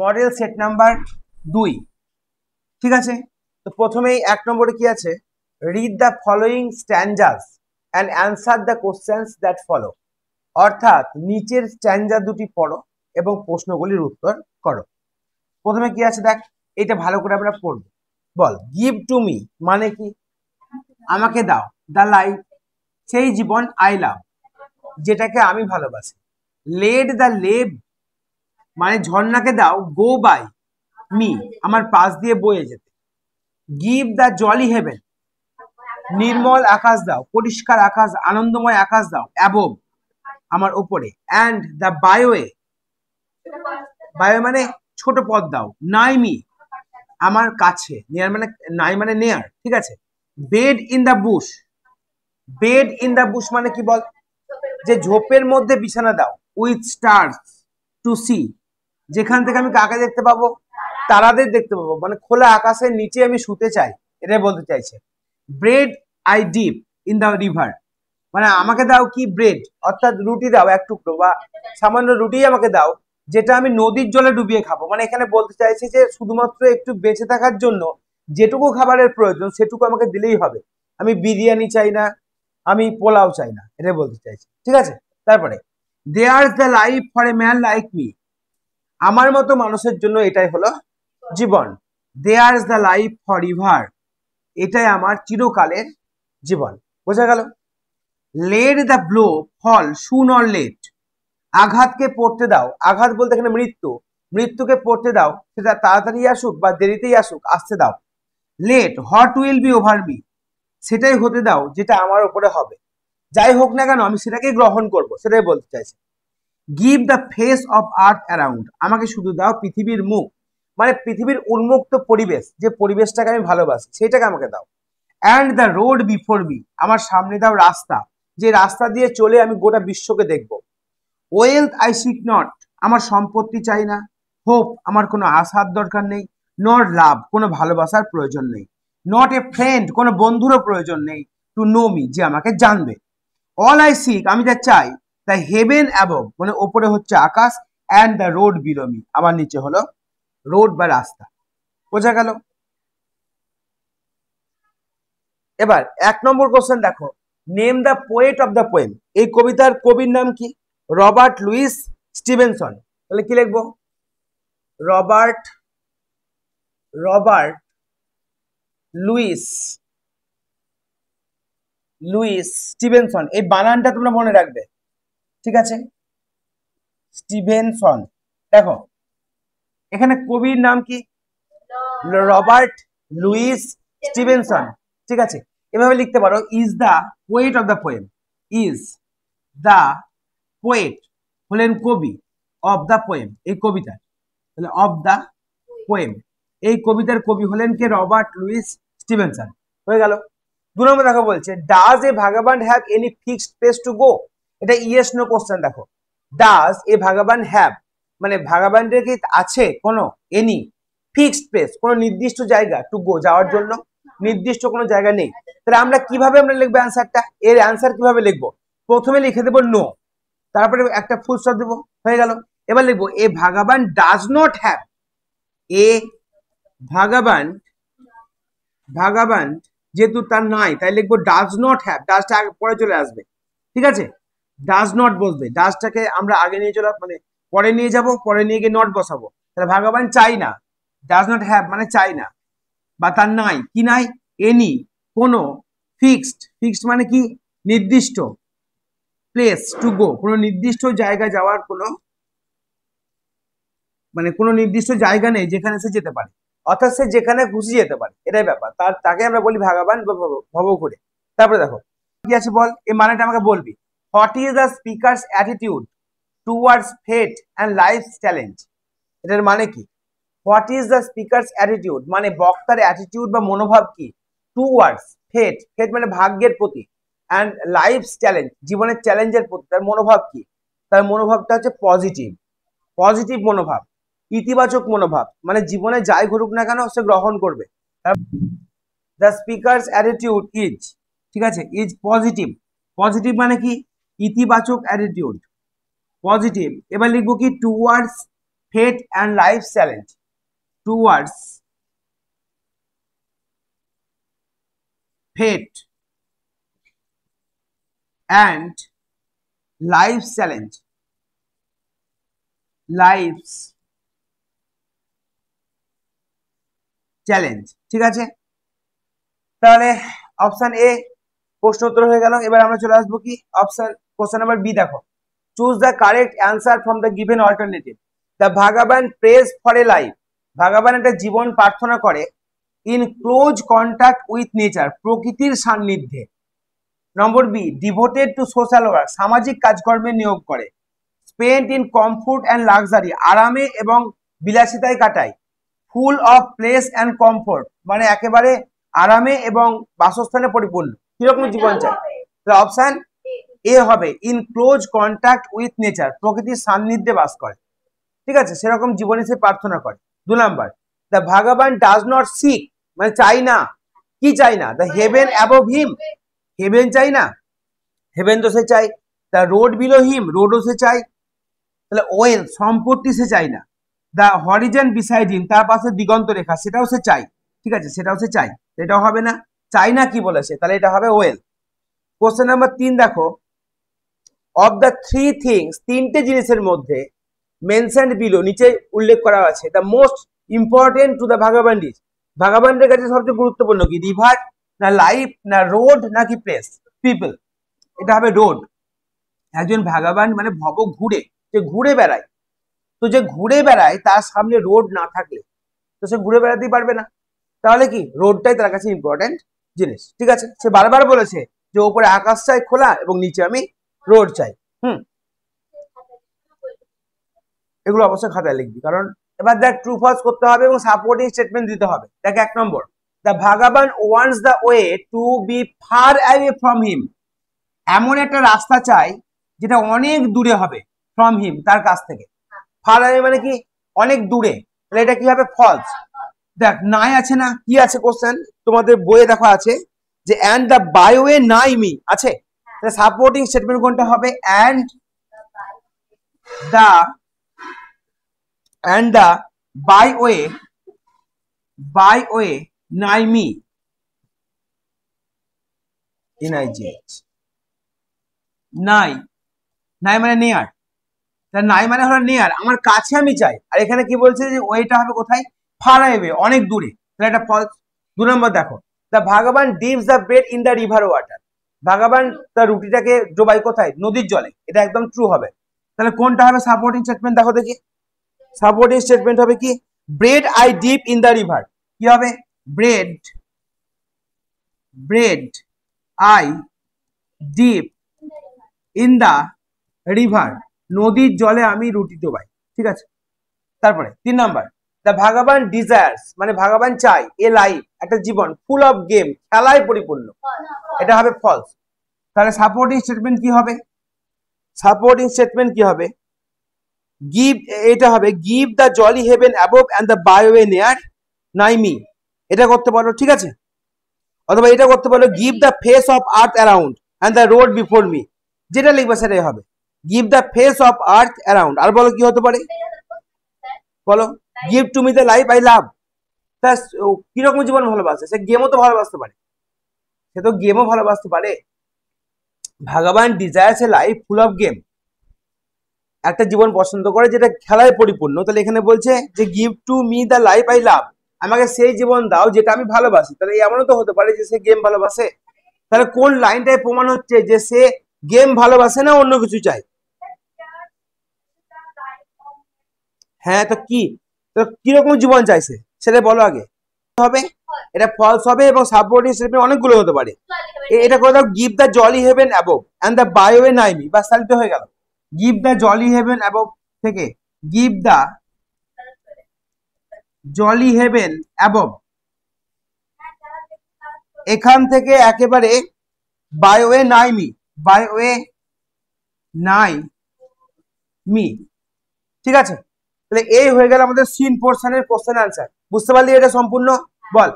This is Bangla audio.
Model set number 2। ঠিক আছে, তো প্রথমেই 1 নম্বরে কি আছে, read the following স্ট্যান্ডার্স and answer the questions that follow. অর্থাৎ নিচের স্ট্যান্ডার দুটি পড়ো এবং প্রশ্নগুলির উত্তর করো। প্রথমে কি আছে দেখ, এটা ভালো করে আমরা পড়বো। বল, গিভ টু মি মানে কি, আমাকে দাও, দ্য লাইফ সেই জীবন, আই লাভ যেটাকে আমি ভালোবাসি, লেট দ্য লেভ মানে ঝর্ণাকে দাও, গো বাই মি আমার পাশ দিয়ে বয়ে যেতে, গিভ দ্য জলি হেভেন নির্মল আকাশ দাও, পরিষ্কার আকাশ, আনন্দময় আকাশ দাও, অ্যাবভ আমার উপরে, অ্যান্ড দ্য বায়োয়ে বায়ো মানে ছোট পথ দাও, নাই মি আমার কাছে, নিয়ার মানে নাই মানে নেয়ার। ঠিক আছে, bed in the Bush, bed in the Bush মানে কি বল, যে ঝোপের মধ্যে বিছানা দাও, উইথ স্টার্স টু সি যেখান থেকে আমি কাকে দেখতে পাবো, তারাদের দেখতে পাবো, মানে খোলা আকাশের নিচে আমি শুতে চাই, এটাই বলতে চাইছে। Bread I deep in the river মানে আমাকে দাও কি, ব্রেড অর্থাৎ রুটি দাও এক টুকরো বা সামান্য রুটি আমাকে দাও, যেটা আমি নদীর জলে ডুবিয়ে খাবো। মানে এখানে বলতে চাইছি যে শুধুমাত্র একটু বেঁচে থাকার জন্য যেটুকু খাবারের প্রয়োজন সেটুকু আমাকে দিলেই হবে, আমি বিরিয়ানি চাই না, আমি পোলাও চাই না, এটাই বলতে চাইছি। ঠিক আছে, তারপরে there the life for a man like me আমার মতো মানুষের জন্য এটাই হলো জীবন, there the life for river এটাই আমার চিরকালের জীবন। বোঝা গেল? Let the blow fall soon or late আঘাতকে পড়তে দাও, আঘাত বলতে এখানে মৃত্যু, মৃত্যুকে পড়তে দাও, সেটা তাড়াতাড়ি আসুক বা দেরিতেই আসুক, আসতে দাও। Let what will be over me সেটাই হতে দাও যেটা আমার উপরে হবে, যাই হোক না কেন আমি সেটাকেই গ্রহণ করব, সেটাই বলতে চাইছি। Give the face of earth around আমাকে শুধু দাও পৃথিবীর মুখ, মানে পৃথিবীর উন্মুক্ত পরিবেশ, যে পরিবেশটাকে আমি ভালোবাসি সেটাকে আমাকে দাও। And the road before me আমার সামনে দাও রাস্তা, যে রাস্তা দিয়ে চলে আমি গোটা বিশ্বকে দেখব। ওয়েলথ আই সিক নট আমার সম্পত্তি চাই না, হোপ আমার কোনো আশার দরকার নেই, নট লাভ কোনো ভালোবাসার প্রয়োজন নেই, নট এ ফ্রেন্ড কোনো বন্ধুরও প্রয়োজন নেই, টু নো মি যে আমাকে জানবে। অল আই সিক আমি যা চাই, দ্য হেভেন অ্যাবভ মানে ওপরে হচ্ছে আকাশ, and the road below me আমার নিচে হলো রোড বা রাস্তা। বোঝা গেল? এবার 1 নম্বর কোশ্চেন দেখো, name the poet of the poem এই কবিতার কবির নাম কি, রবার্ট লুইস স্টিভেনসন। তাহলে কি লিখবো, Robert Robert Louis Louis Stevenson, এই বানানটা তোমরা মনে রাখবে। ঠিক আছে, স্টিভেনসন। দেখো এখানে কবির নাম কি, রবার্ট লুইস স্টিভেনসন। ঠিক আছে, এভাবে লিখতে পারো, is the poet of the poem, is the poet হলেন কবি, অফ দ্য পোয়েম এই কবিতার, তাহলে অফ দ্য পোয়েম এই কবিতার কবি হলেন কে, রবার্ট লুইস স্টিভেনসন। হয়ে গেল। 2 নম্বর দেখো বলছে, does a vagabond have any fixed place to go এটা ইয়েস নো কোশ্চেন। দেখো ডাজ এ ভাগাবান্ড হ্যাভ মানে ভাগাবান্ডের কি আছে কোনো এনি ফিক্সড প্লেস কোনো নির্দিষ্ট জায়গা, টু গো যাওয়ার জন্য নির্দিষ্ট কোনো জায়গা নেই। তাহলে আমরা কিভাবে আমরা লিখবো অ্যান্সারটা, এর অ্যান্সার কিভাবে লিখবো, প্রথমে লিখে দেবো নো, তারপরে একটা ফুল স্টপ দেবো, হয়ে গেল। এবার লিখবো এ ভাগাবান ডাজ নট হ্যাভ, এ ভাগাবান ভাগাবান যেহেতু তার নাই তাই লিখবো ডাজ নট হ্যাভ, ডাজটা আগে পরে চলে আসবে। ঠিক আছে, ডাজ নট বসবে, ডাজটাকে আমরা আগে নিয়ে চলে মানে পরে নিয়ে যাব, পরে নিয়ে গিয়ে নট বসাবো। তাহলে ভাগাবান চাই না, ডাজ নট হ্যাভ মানে চাই না বা তার নাই, কি নাই, এনি কোনো, ফিক্সড ফিক্সড মানে কি নির্দিষ্ট, প্লেস টু গো কোনো নির্দিষ্ট জায়গা যাওয়ার কোনো মানে কোনো নির্দিষ্ট জায়গা নেই যেখানে সে যেতে পারে, অর্থাৎ সে যেখানে খুশি যেতে পারে, এটাই ব্যাপার, তাকে আমরা বলি ভাগাবান বা ভবঘুরে। তারপরে দেখো কি আছে বল, এই মানেটা আমাকে বলবি। What is the speaker's attitude towards fate and life challenge এটার মানে কি, what is the speaker's attitude মানে বক্তার অ্যাটিটিউড বা মনোভাব কি, টুয়ার্ডস ফেট, ফেট মানে ভাগ্যের প্রতি, অ্যান্ড লাইফ চ্যালেঞ্জ জীবনের চ্যালেঞ্জের প্রতি তার মনোভাব কি, তার মনোভাবটা হচ্ছে পজিটিভ, পজিটিভ মনোভাব, ইতিবাচক মনোভাব, মানে জীবনে যাই ঘটুক না কেন সে গ্রহণ করবে। দ্য স্পিকারস অ্যাটিটিউড ইজ, ঠিক আছে, ইজ পজিটিভ, পজিটিভ মানে কি ইতিবাচক অ্যাটিটিউড, পজিটিভ। এবার লিখবো কি towards fate and life's challenge towards fate and life's challenge ঠিক আছে। তাহলে অপশন এ প্রশ্ন উত্তর হয়ে গেল। এবার আমরা চলে আসবো কি অপশন কোশ্চেন নাম্বার বি। দেখো, choose the correct answer from the given alternative. The vagabond prays for a life. Vagabond একটা জীবন প্রার্থনা করে in close contact with nature, প্রকৃতির সান্নিধ্যে। Number B, devoted to social work, সামাজিক কাজকর্মে নিয়োগ করে। Spent in comfort and luxury, আরামে এবং বিলাসিতায় কাটায়। Full of place and comfort, মানে একেবারে আরামে এবং বাসস্থানে পরিপূর্ণ। কিরকম জীবন চাই? তাহলে অপশন এ হবে, in close contact with nature, প্রকৃতির সান্নিধ্যে বাস করে। ঠিক আছে, সেরকম জীবনে সে প্রার্থনা করে। 2 number, the vagabond does not seek, মানে চাই না। কি চাই না? The heaven above him, heaven চাই না, হেভেন তো সে চাই। দ্য রোড বিলো হিম, রোডও সে চাই। তাহলে ওয়েল, সম্পত্তি সে চাই না। দ্য হরিজন বিসাইড হিম, তার পাশে দিগন্ত রেখা, সেটাও সে চাই। ঠিক আছে, সেটাও সে চাই, এটাও হবে না। চাই না কি বলেছে? তাহলে এটা হবে ওয়েল। কোশ্চেন নাম্বার 3 দেখো, অফ দ্য 3 থিংস, তিনটে জিনিসের মধ্যে মেনশনড বিলো, নিচে উল্লেখ করা আছে, the most important to the vagabond is, ভাগাবানদের কাছে সবচেয়ে গুরুত্বপূর্ণ কি? রিভার না লাইফ না রোড নাকি প্লেস পিপল? এটা হবে রোড। একজন ভাগাবান মানে ভব ঘুরে, যে ঘুরে বেড়ায়, তো যে ঘুরে বেড়ায় তার সামনে রোড না থাকলে তো সে ঘুরে বেড়াতেই পারবে না। তাহলে কি রোডটাই তার কাছে ইম্পর্টেন্ট জিনিস। ঠিক আছে, সে বারবার বলেছে যে উপরে আকাশ চাই খোলা এবং নিচে আমি রোড চাই। এগুলো অবশ্যই খাতায় লিখবি, কারণ এবার দেখ ট্রু ফলস করতে হবে এবং সাপোর্টিং স্টেটমেন্ট দিতে হবে। দেখ 1 number, the vagabond wants the way to be far away from him, এমন একটা রাস্তা চাই যেটা অনেক দূরে হবে, ফ্রম হিম, তার কাছ থেকে। ফার অ্যাওয়ে মানে কি? অনেক দূরে। তাহলে এটা কি হবে? ফলস। দেখ নাই আছে না, কি আছে কোশ্চেন তোমাদের বইয়ে দেখা আছে যে and the by way nigh me আছে। তাহলে সাপোর্টিং স্টেটমেন্ট কোনটা হবে? And the by way nigh me, NIGH, নাই মানে নেয়ার। তাহলে নাই মানে হলো নেয়ার, আমার কাছে আমি চাই। আর এখানে কি বলছে যে ওয়েটা হবে কোথায়? ফার অ্যাওয়ে, অনেক দূরে। তাহলে এটা ফলস। 2 নম্বর দেখো, the vagabond dips the bread in the river water, vagabond তার রুটিটাকে ডোবাই কোথায়? নদীর জলে। এটা একদম ট্রু হবে। তাহলে কোনটা হবে সাপোর্টিং স্টেটমেন্ট? দেখো দেখি, সাপোর্টিং স্টেটমেন্ট হবে কি? Bread I deep in the river. কি হবে? Bread I deep in the river, নদীর জলে আমি রুটি ডোবাই। ঠিক আছে, তারপরে 3 নাম্বার, দ্য ভাগাবান ডিজায়ার্স, মানে ভাগাবান চাই এ লাইফ, একটা জীবন ফুল অফ গেম, খেলায় পরিপূর্ণ। এটা হবে ফলস। তাহলে সাপোর্টিং স্টেটমেন্ট কি হবে? সাপোর্টিং স্টেটমেন্ট কি হবে? গিভ, এটা হবে give the jolly heaven above and the by way near nigh me, এটা করতে পারো। ঠিক আছে, অথবা এটা করতে পারো give the face of earth around and the road before me, যেটা লিখবে সেটাই হবে give the face of earth around. আর বলো কি হতে পারে? বলো, give to me the life I love. তা কিরকম জীবন ভালোবাসে? সে গেমও তো ভালোবাসতে পারে, সে তো গেমও ভালোবাসতে পারে। Vagabond desires a life full of game, একটা জীবন পছন্দ করে যেটা খেলায় পরিপূর্ণ। তাহলে এখানে বলছে যে give to me the life I লাভ, আমাকে সেই জীবন দাও যেটা আমি ভালোবাসি। তাহলে এমনও তো হতে পারে যে সে গেম ভালোবাসে। তাহলে কোন লাইনটায় প্রমাণ হচ্ছে যে সে গেম ভালোবাসে না অন্য কিছু চাই? হ্যাঁ, তো কি, তো কিরকম জীবন চাইছে সেটা বলো আগে। হবে এটা ফলস হবে এবং সাপোর্টিং স্টেটমেন্ট অনেকগুলো হতে পারে। এটা করে দাও, give the jolly heaven above and the by way nigh me, বাস তাহলে তো হয়ে গেল। Give the jolly heaven above থেকে give the jolly heaven above, এখান থেকে একেবারে by way nigh me, by way nigh me. ঠিক আছে, তাহলে এই হয়ে গেল আমাদের সিন পোর্শনের কোশ্চেন আনসার। বুঝতে পারলি এটা সম্পূর্ণ? বল।